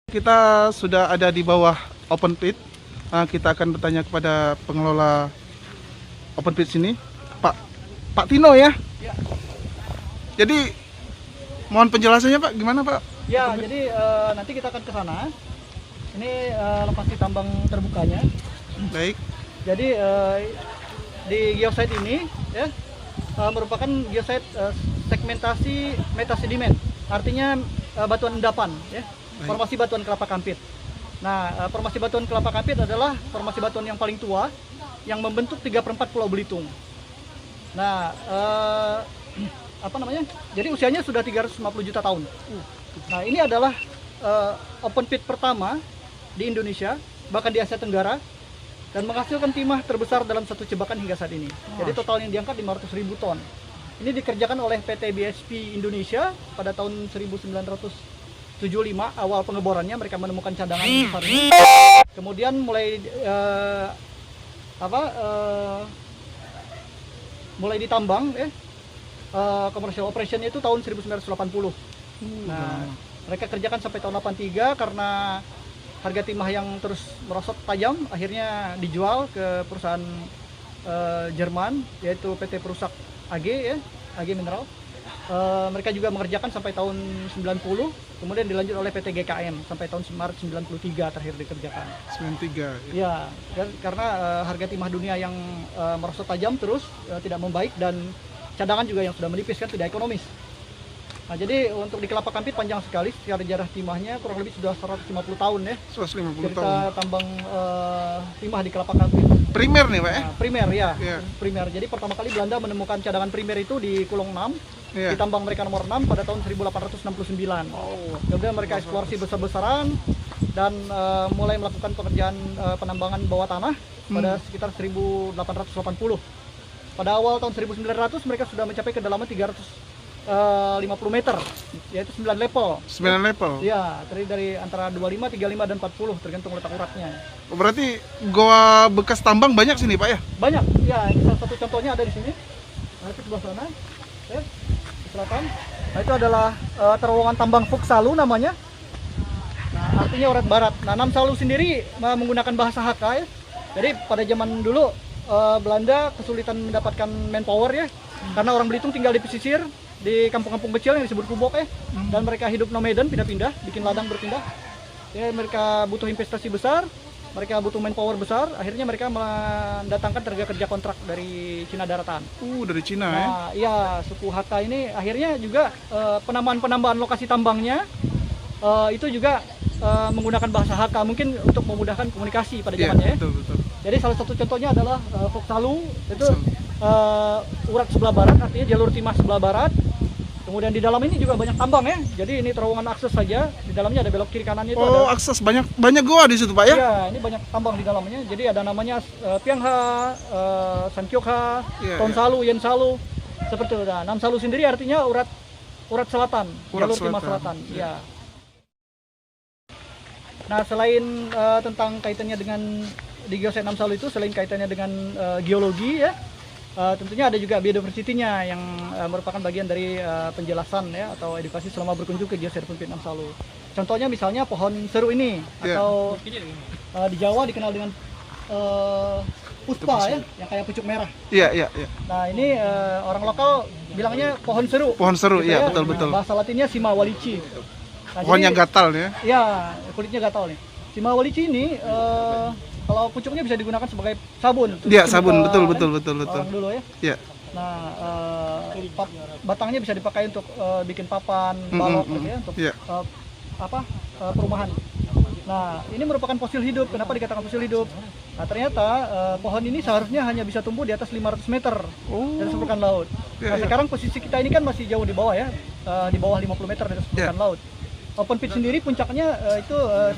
Kita sudah ada di bawah open pit. Kita akan bertanya kepada pengelola open pit sini, Pak Tino ya. Ya. Jadi mohon penjelasannya Pak, gimana Pak? Ya, jadi nanti kita akan ke sana. Ini lokasi tambang terbukanya. Baik. Jadi di geosite ini ya merupakan geosite segmentasi metasedimen. Artinya batuan endapan ya. Formasi batuan kelapa kampit. Nah, formasi batuan kelapa kampit adalah formasi batuan yang paling tua yang membentuk 3/4 Pulau Belitung. Nah, Jadi usianya sudah 350 juta tahun. Nah, ini adalah open pit pertama di Indonesia, bahkan di Asia Tenggara, dan menghasilkan timah terbesar dalam satu jebakan hingga saat ini. Jadi total yang diangkat 500.000 ton. Ini dikerjakan oleh PT BSP Indonesia pada tahun 1975. Awal pengeborannya mereka menemukan cadangan besar ini. Kemudian mulai ditambang commercial operation itu tahun 1980. Nah, mereka kerjakan sampai tahun 83 karena harga timah yang terus merosot tajam, akhirnya dijual ke perusahaan Jerman, yaitu PT Perusak AG ya, AG Mineral. Mereka juga mengerjakan sampai tahun 90, kemudian dilanjut oleh PT GKM sampai tahun Maret 93 terakhir dikerjakan. 93 ya. Karena harga timah dunia yang merosot tajam terus, tidak membaik, dan cadangan juga yang sudah menipis kan tidak ekonomis. Nah, jadi untuk di Kelapa Kampit panjang sekali sejarah timahnya, kurang lebih sudah 150 tahun ya. 150 Cerita tahun. tambang timah di Kelapa Kampit. Primer nih Pak ya? Nah, primer ya. Yeah. Primer. Jadi pertama kali Belanda menemukan cadangan primer itu di Kulong 6. Yeah. Di tambang mereka nomor 6 pada tahun 1869. Kemudian mereka eksplorasi besar-besaran dan mulai melakukan pekerjaan penambangan bawah tanah pada sekitar 1880. Pada awal tahun 1900 mereka sudah mencapai kedalaman 350 meter, yaitu 9 level. 9 level? Ya, terdiri dari antara 25, 35, dan 40 tergantung letak uratnya. Berarti goa bekas tambang banyak sini Pak ya? Banyak, ya. Ini salah satu contohnya ada di sini. Nah, itu sebelah sana, ya, di selatan. Nah, itu adalah terowongan tambang Foksalu namanya. Nah, artinya urat barat. Nah, Namsalu sendiri menggunakan bahasa Hakka ya. Jadi pada zaman dulu Belanda kesulitan mendapatkan manpower ya, karena orang Belitung tinggal di pesisir, di kampung-kampung kecil yang disebut kubok ya, dan mereka hidup nomaden, pindah-pindah, bikin ladang berpindah. Ya, mereka butuh investasi besar, mereka butuh manpower besar, akhirnya mereka mendatangkan tenaga kerja kontrak dari Cina daratan. Dari Cina ya? Nah, iya, suku Hakka ini akhirnya juga penambahan lokasi tambangnya itu juga menggunakan bahasa Hakka, mungkin untuk memudahkan komunikasi pada zamannya ya. Betul. Jadi salah satu contohnya adalah Foksalu, itu urat sebelah barat, artinya jalur timah sebelah barat. Kemudian di dalam ini juga banyak tambang ya. Jadi ini terowongan akses saja. Di dalamnya ada belok kiri kanannya itu ada. Akses banyak goa di situ Pak ya? Iya, ini banyak tambang di dalamnya. Jadi ada namanya Piangha, Sankyokha, Tonsalu, Yensalu, seperti itu. Nah, Namsalu sendiri artinya urat selatan, jalur timah selatan. Ya. Nah, selain tentang kaitannya dengan di geosite Namsalu itu, selain kaitannya dengan geologi ya, tentunya ada juga biodiversity-nya yang merupakan bagian dari penjelasan ya atau edukasi selama berkunjung ke geosite open pit Namsalu. Contohnya misalnya pohon seru ini, atau di Jawa dikenal dengan puspa ya, yang kayak pucuk merah. Iya. Nah, ini orang lokal bilangnya pohon seru. Pohon seru, gitu iya betul. Bahasa Latinnya Simawalici. Nah, pohonnya gatal ya? Iya, kulitnya gatal nih. Simawalici ini kalau pucuknya bisa digunakan sebagai sabun. Iya, sabun, betul. Orang dulu ya. Iya. Nah, batangnya bisa dipakai untuk bikin papan, balok gitu ya, untuk perumahan. Nah, ini merupakan fosil hidup. Kenapa dikatakan fosil hidup? Nah, ternyata pohon ini seharusnya hanya bisa tumbuh di atas 500 meter dari permukaan laut. Nah, sekarang posisi kita ini kan masih jauh di bawah ya, di bawah 50 meter dari permukaan laut. Open pit sendiri puncaknya itu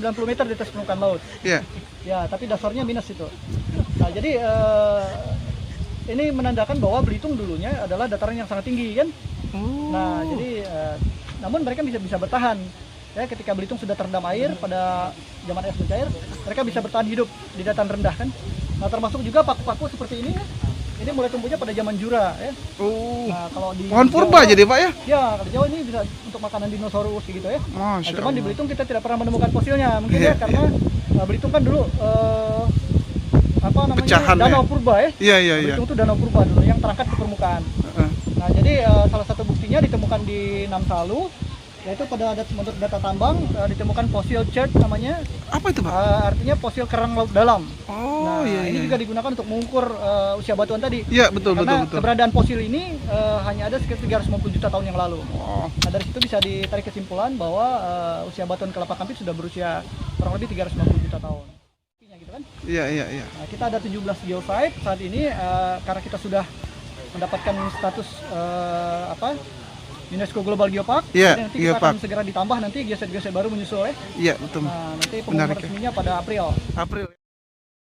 90 meter di atas permukaan laut. Iya. Ya, tapi dasarnya minus itu. Nah, jadi ini menandakan bahwa Belitung dulunya adalah dataran yang sangat tinggi kan. Nah, jadi namun mereka bisa bertahan. Ya, ketika Belitung sudah terendam air pada zaman es mencair, mereka bisa bertahan hidup di dataran rendah kan. Nah, termasuk juga paku-paku seperti ini. ini mulai tumbuhnya pada zaman Jura ya. Oh, Nah, kalau di pohon purba Jawa- jadi Pak ya? Ya, kalau di Jawa ini bisa untuk makanan dinosaurus gitu ya. Nah, Masya cuman di Allah. Belitung kita tidak pernah menemukan fosilnya, mungkin Iya, ya karena Belitung kan dulu apa namanya Pecahan danau ya? purba ya. Iya, iya, iya. Belitung itu danau purba dulu yang terangkat ke permukaan. Heeh. Nah, jadi salah satu buktinya ditemukan di Namsalu, yaitu pada menurut data tambang ditemukan fosil chert namanya, Apa itu Pak? artinya fosil kerang laut dalam. Oh, Nah, iya, ini iya. juga digunakan untuk mengukur usia batuan tadi. Iya, betul, betul, Karena betul. keberadaan fosil ini hanya ada sekitar 350 juta tahun yang lalu. Oh, Nah, dari situ bisa ditarik kesimpulan bahwa usia batuan Kelapa Kampit sudah berusia kurang lebih 350 juta tahun. Gitu kan? iya, iya, iya. Nah, kita ada 17 geosite saat ini karena kita sudah mendapatkan status UNESCO Global Geopark. Iya, Jadi nanti kita Geopark. akan segera ditambah nanti geosite-geosite baru menyusul ya. Iya, betul. Nah, nanti Benar, pengumuman ya. resminya pada April. April.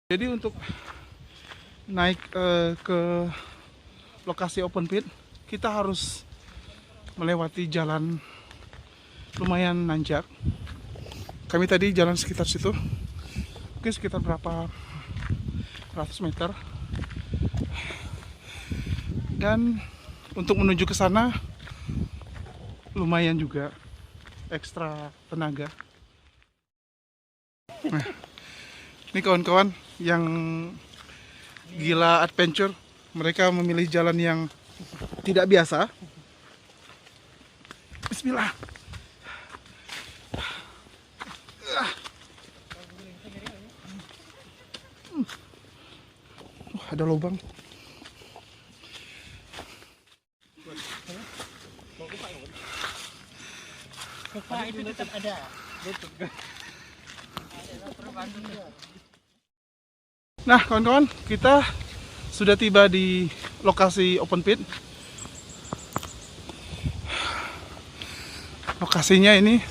Jadi untuk naik ke lokasi open pit, kita harus melewati jalan lumayan nanjak. Kami tadi jalan sekitar situ, mungkin sekitar berapa ratus meter. Dan untuk menuju ke sana lumayan juga ekstra tenaga. Nah, ini kawan-kawan yang gila adventure, mereka memilih jalan yang tidak biasa. Bismillah. Ada lubang. Pak itu tetap ada. Nah, kawan-kawan, kita sudah tiba di lokasi open pit. Lokasinya ini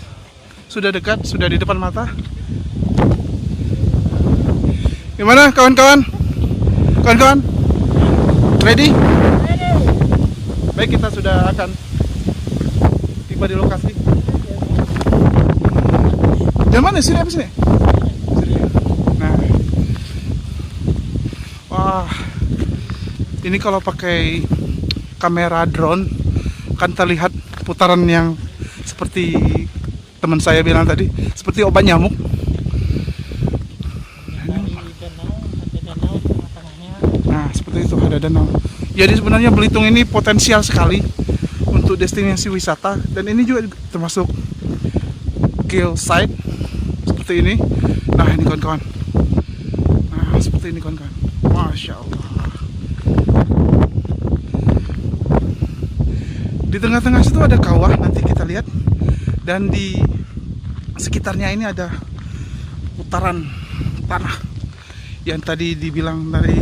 sudah dekat, sudah di depan mata. Gimana, kawan-kawan? Kawan-kawan, ready? Baik, kita sudah akan tiba di lokasi. Jalan mana? Sini apa sini? Sini. Nah, wah, ini kalau pakai kamera drone kan terlihat putaran yang seperti teman saya bilang tadi, seperti obat nyamuk. Di danau, ada danau di tengah-tengahnya. Nah, seperti itu, ada danau. Jadi sebenarnya Belitung ini potensial sekali untuk destinasi wisata, dan ini juga termasuk kill site seperti ini. Nah, ini kawan-kawan. Nah, seperti ini kawan-kawan. Masya Allah. Di tengah-tengah situ ada kawah, nanti kita lihat. Dan di sekitarnya ini ada putaran tanah yang tadi dibilang dari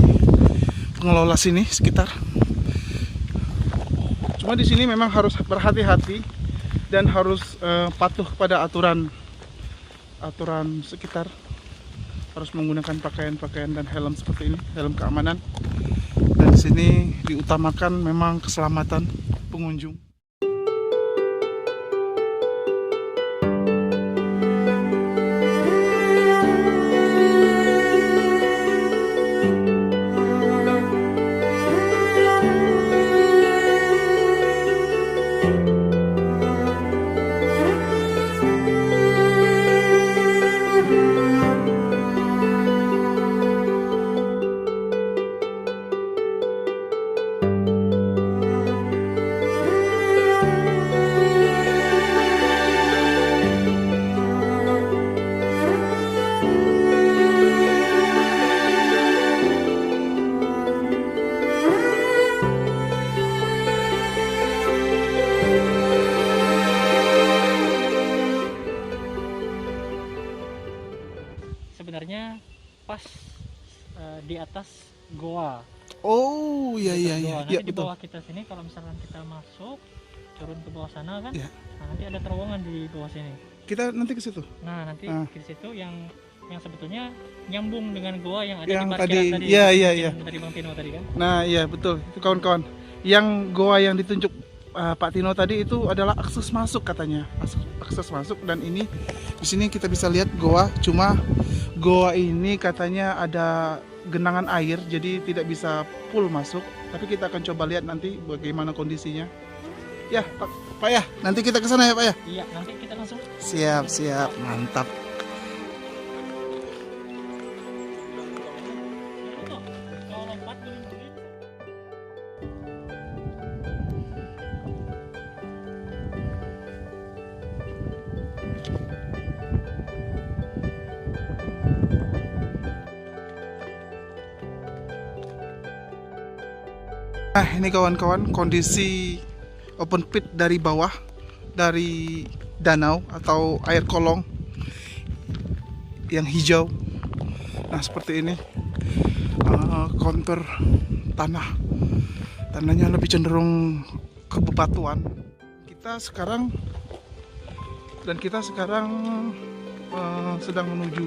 pengelola sini sekitar. Cuma di sini memang harus berhati-hati dan harus patuh kepada aturan sekitar. Harus menggunakan pakaian-pakaian dan helm seperti ini, helm keamanan. Dan di sini diutamakan memang keselamatan pengunjung. Sebenarnya pas di atas goa. Oh, iya iya Goa. iya, Nanti iya di betul. bawah kita sini kalau misalkan kita masuk turun ke bawah sana kan, Iya. nah, nanti ada terowongan di bawah sini. Kita nanti ke situ. Nah nanti Ah. di situ yang sebetulnya nyambung dengan goa yang ada Yang di parkiran tadi, tadi. iya, yang iya, ditunjukin iya. Dari Bang Tino tadi kan. Nah, iya betul. Itu kawan-kawan. Yang goa yang ditunjuk Pak Tino tadi itu adalah akses masuk katanya. Akses masuk, dan ini di sini kita bisa lihat goa. Cuma goa ini katanya ada genangan air, jadi tidak bisa full masuk. Tapi kita akan coba lihat nanti bagaimana kondisinya. Ya, Pak ya, nanti kita ke sana ya Pak ya. Iya, nanti kita langsung. Siap, siap, mantap. Kalau lompat guling-guling. Nah, ini kawan-kawan kondisi open pit dari bawah, dari danau atau air kolong yang hijau. Nah, seperti ini kontur tanahnya lebih cenderung ke bebatuan. Kita sekarang sedang menuju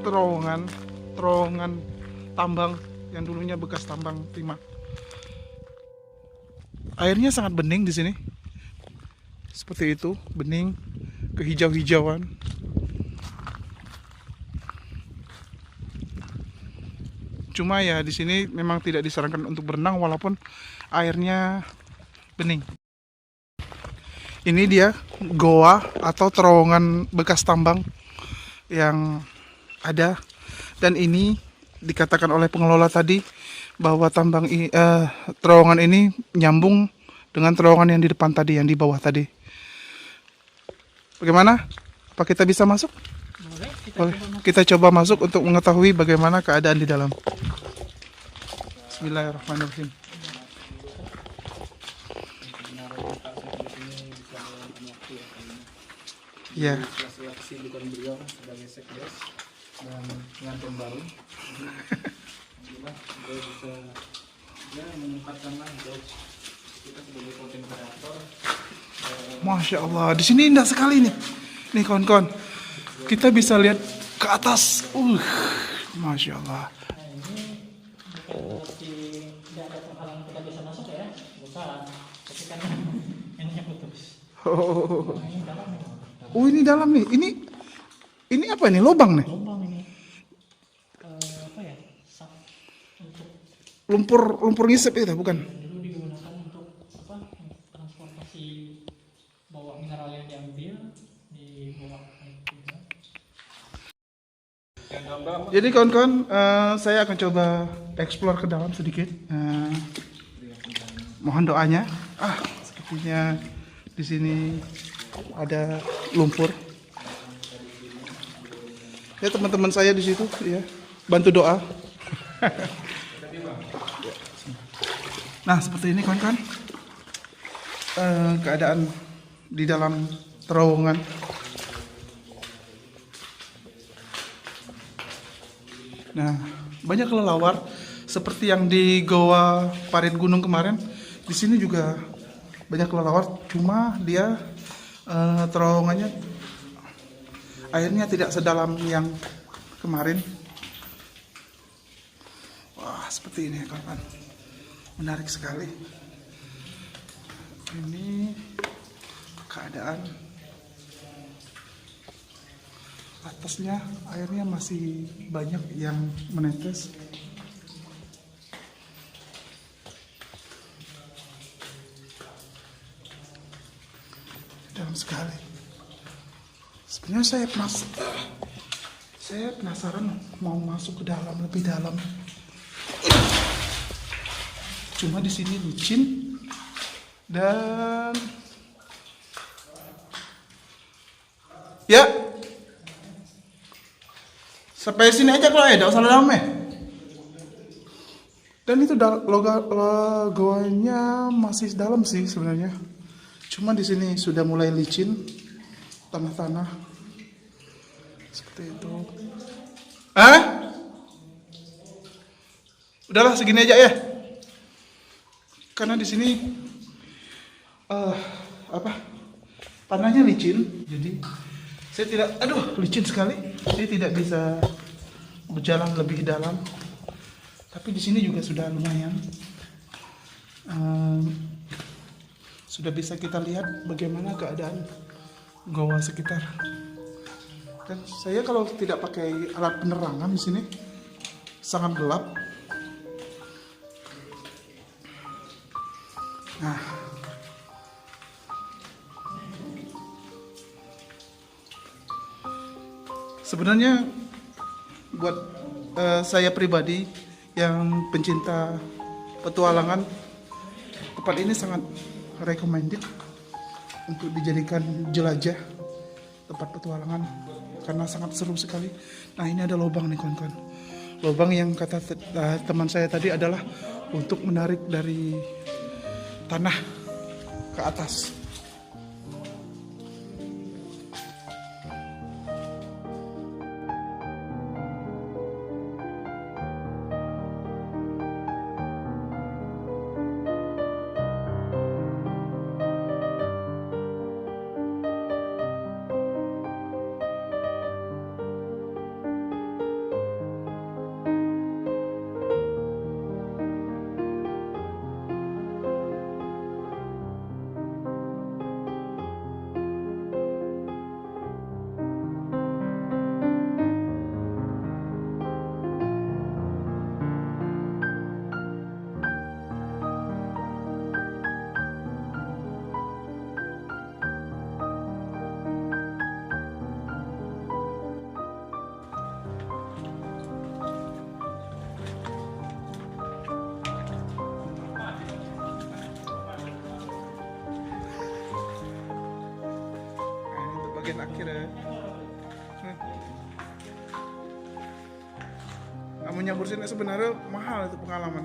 terowongan tambang yang dulunya bekas tambang timah. Airnya sangat bening di sini. Seperti itu, bening, kehijau-hijauan. Cuma ya di sini memang tidak disarankan untuk berenang walaupun airnya bening. Ini dia goa atau terowongan bekas tambang yang ada, dan ini dikatakan oleh pengelola tadi bahwa terowongan ini nyambung dengan terowongan yang di depan tadi, yang di bawah tadi. Bagaimana? Apa kita bisa masuk? Boleh, Boleh. Kita coba masuk untuk mengetahui bagaimana keadaan di dalam. Bismillahirrahmanirrahim. Ya. Bukan beliau sebagai sekdes dan pengantin baru. Alhamdulillah beliau bisa menempatkanlah kita sebagai konten kreator. Masya Allah, di sini indah sekali nih. Nih kawan-kawan, kita bisa lihat ke atas. Masya Allah. Nah, ini bukan berarti tidak ada penghalang kita bisa masuk ya, bukan. Tapi kan ininya putus. Nah, ini dalam nih. Oh, ini dalam nih. Ini apa nih? Lubang nih. Lubang ini. Apa ya? Sak untuk Lumpur ngisep itu bukan? dulu digunakan untuk apa? Transportasi bawa mineral yang diambil dibawa juga. Jadi kawan-kawan, saya akan coba explore ke dalam sedikit. Mohon doanya. Sepertinya di sini ada lumpur. Ya, teman-teman saya di situ ya, bantu doa. Nah, seperti ini kawan-kawan. Keadaan di dalam terowongan. Nah, banyak kelelawar seperti yang di Goa Parit Gunung kemarin. Di sini juga banyak kelelawar, cuma dia terowongannya airnya tidak sedalam yang kemarin. Wah, seperti ini kawan-kawan. Menarik sekali. Ini keadaan atasnya, airnya masih banyak yang menetes. Dalam sekali. Sebenarnya saya penasaran mau masuk ke dalam, lebih dalam. Cuma di sini licin dan ya sampai sini aja kalau tidak usah dalam ya. Dan itu goanya masih dalam sih sebenarnya. Cuma di sini sudah mulai licin, tanah-tanah seperti itu. Udahlah segini aja ya. Karena di sini tanahnya licin, jadi saya licin sekali. Saya tidak bisa berjalan lebih dalam. Tapi di sini juga sudah lumayan. Sudah bisa kita lihat bagaimana keadaan goa sekitar. Dan saya kalau tidak pakai alat penerangan di sini, sangat gelap. Nah, sebenarnya buat saya pribadi yang pencinta petualangan, tempat ini sangat recommended untuk dijadikan jelajah tempat petualangan karena sangat seru sekali. Nah, ini ada lubang nih kawan-kawan. Lubang yang kata teman saya tadi adalah untuk menarik dari tanah ke atas. Bagian akhir ya. Kamu nyambur sini sebenarnya mahal itu pengalaman.